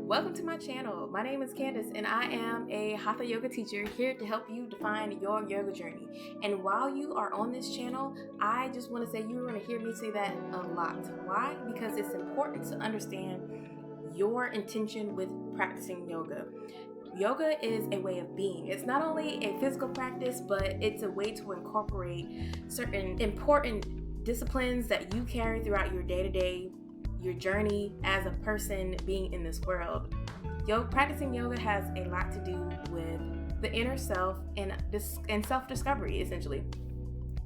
Welcome to my channel. My name is Candace and I am a Hatha yoga teacher here to help you define your yoga journey. And while you are on this channel, I just want to say you're going to hear me say that a lot. Why? Because it's important to understand your intention with practicing yoga. Yoga is a way of being. It's not only a physical practice, but it's a way to incorporate certain important disciplines that you carry throughout your day-to-day, your journey as a person being in this world. Practicing yoga has a lot to do with the inner self and self-discovery, essentially.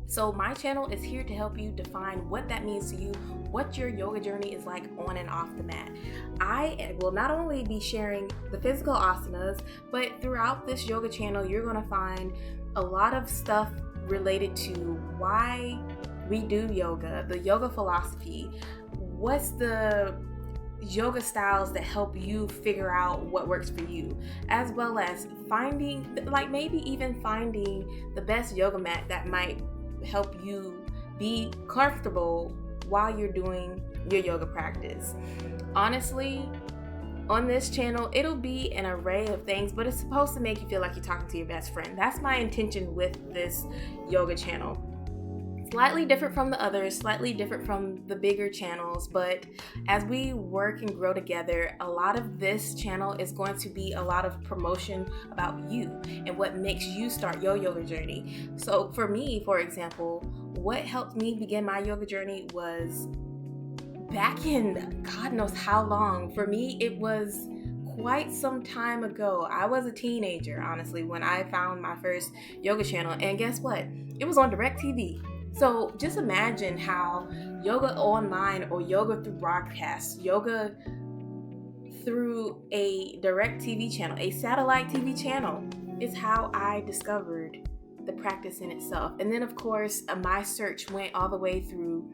So my channel is here to help you define what that means to you, what your yoga journey is like on and off the mat. I will not only be sharing the physical asanas, but throughout this yoga channel, you're going to find a lot of stuff related to why we do yoga, the yoga philosophy, what's the yoga styles that help you figure out what works for you, as well as finding, maybe even finding the best yoga mat that might help you be comfortable while you're doing your yoga practice. Honestly, on this channel, it'll be an array of things, but it's supposed to make you feel like you're talking to your best friend. That's my intention with this yoga channel. Slightly different from the others, slightly different from the bigger channels, but as we work and grow together, a lot of this channel is going to be a lot of promotion about you and what makes you start your yoga journey. So for me, for example, what helped me begin my yoga journey was back in God knows how long. For me, it was quite some time ago. I was a teenager, honestly, when I found my first yoga channel, and guess what? It was on DirecTV. So just imagine how yoga online or yoga through broadcasts, yoga through a direct TV channel, a satellite TV channel, is how I discovered the practice in itself. And then of course, my search went all the way through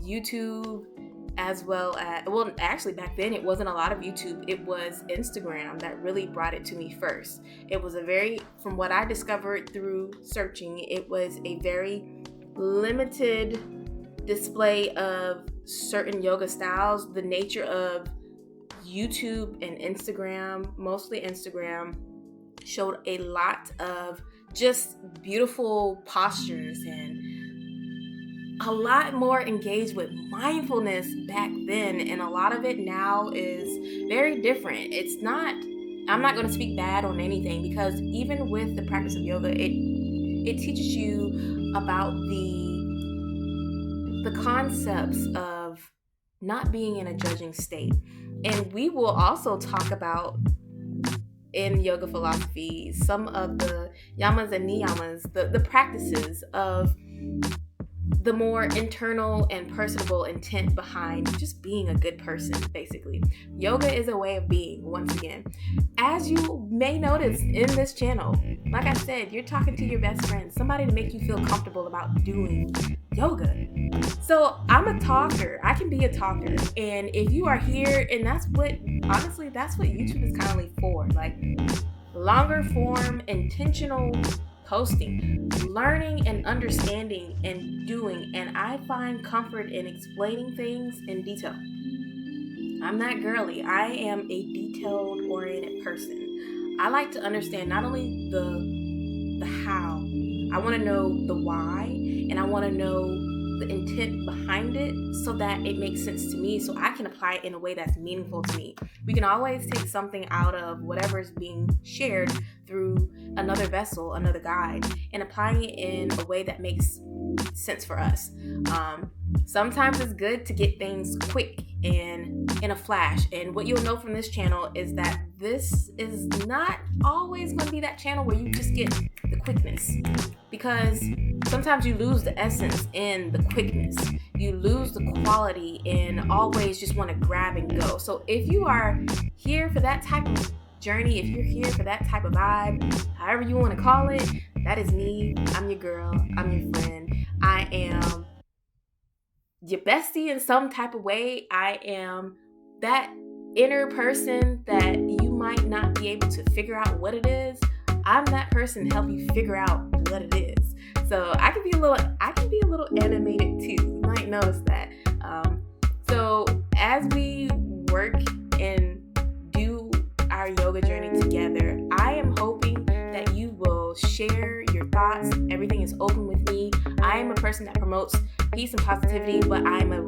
YouTube, as well as, actually back then it wasn't a lot of YouTube, it was Instagram that really brought it to me first. It was from what I discovered through searching, it was a very limited display of certain yoga styles. The nature of YouTube and Instagram, mostly Instagram, showed a lot of just beautiful postures and a lot more engaged with mindfulness back then, and a lot of it now is very different. I'm not going to speak bad on anything, because even with the practice of yoga, it teaches you about the concepts of not being in a judging state. And we will also talk about, in yoga philosophy, some of the yamas and niyamas, the practices of the more internal and personable intent behind just being a good person, basically. Yoga is a way of being, once again. As you may notice in this channel, like I said, you're talking to your best friend, somebody to make you feel comfortable about doing yoga. So I'm a talker. I can be a talker. And if you are here, and honestly, that's what YouTube is kind of for, like longer form, intentional posting, learning and understanding and doing, and I find comfort in explaining things in detail. I'm not girly. I am a detailed oriented person. I like to understand not only the how, I want to know the why, and I want to know the intent behind it so that it makes sense to me, so I can apply it in a way that's meaningful to me. We can always take something out of whatever is being shared through another vessel, another guide, and applying it in a way that makes sense for us. Sometimes it's good to get things quick and in a flash. And what you'll know from this channel is that this is not always going to be that channel where you just get the quickness, because sometimes you lose the essence in the quickness. You lose the quality in always just want to grab and go. So if you are here for that type of journey, if you're here for that type of vibe, however you want to call it, that is me. I'm your girl. I'm your friend. I am your bestie in some type of way. I am that inner person that you might not be able to figure out what it is. I'm that person to help you figure out what it is. So I can be a little animated too. You might notice that. So as we work and do our yoga journey together. I am hoping that you will share your thoughts. Everything is open with me. I am a person that promotes peace and positivity, but I'm a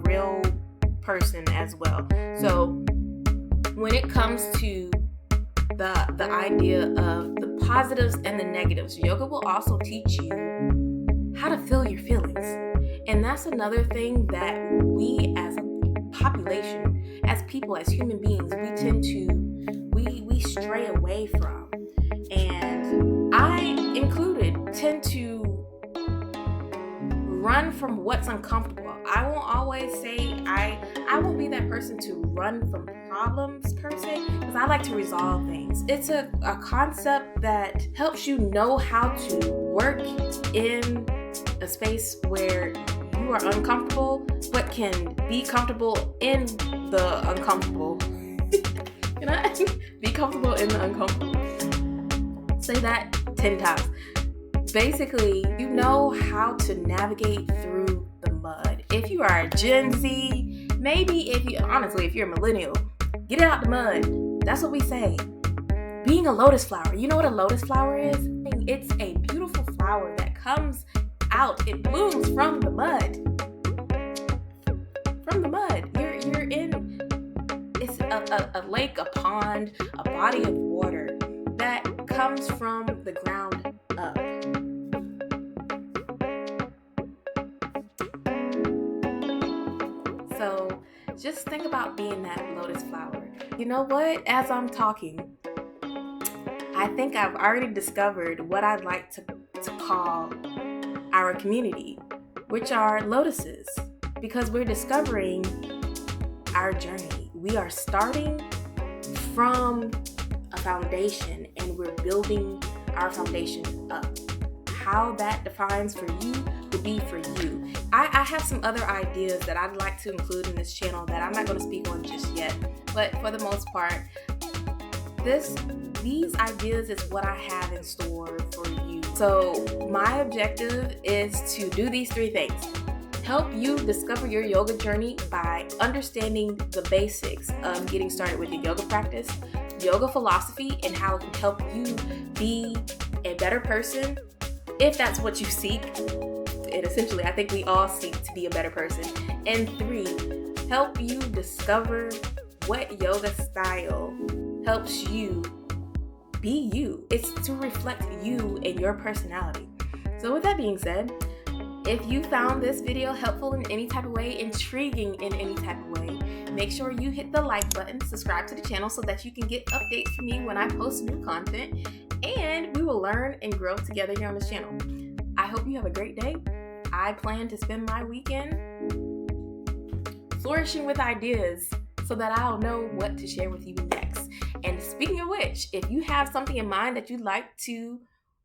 real person as well. So when it comes to the idea of the positives and the negatives, yoga will also teach you how to feel your feelings. And that's another thing that we as a population, as people, as human beings, we tend to, we stray away from. And I included tend to run from what's uncomfortable. I won't always say, I won't be that person to run from problems per se, because I like to resolve things. It's a concept that helps you know how to work in a space where you are uncomfortable, but can be comfortable in the uncomfortable. Can I be comfortable in the uncomfortable? Say that 10 times. Basically, you know how to navigate through the mud. If you are a Gen Z, maybe if you're a millennial, get out the mud. That's what we say. Being a lotus flower. You know what a lotus flower is? It's a beautiful flower that comes out. It blooms from the mud. From the mud. You're in, it's a lake, a pond, a body of water that comes from the ground up. So just think about being that lotus flower. You know what? As I'm talking, I think I've already discovered what I'd like to call our community, which are lotuses, because we're discovering our journey. We are starting from a foundation and we're building our foundation up. How that defines for you will be for you. I have some other ideas that I'd like to include in this channel that I'm not going to speak on just yet, but for the most part, these ideas is what I have in store for you. So my objective is to do these 3 things. Help you discover your yoga journey by understanding the basics of getting started with your yoga practice, yoga philosophy, and how it can help you be a better person if that's what you seek. And essentially, I think we all seek to be a better person. And 3, help you discover what yoga style helps you be you. It's to reflect you and your personality. So with that being said, if you found this video helpful in any type of way, intriguing in any type of way, make sure you hit the like button, subscribe to the channel so that you can get updates from me when I post new content, and we will learn and grow together here on this channel. I hope you have a great day. I plan to spend my weekend flourishing with ideas so that I'll know what to share with you next. And speaking of which, if you have something in mind that you'd like to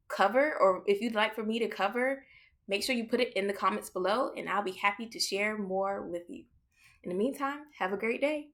cover, or if you'd like for me to cover, make sure you put it in the comments below and I'll be happy to share more with you. In the meantime, have a great day.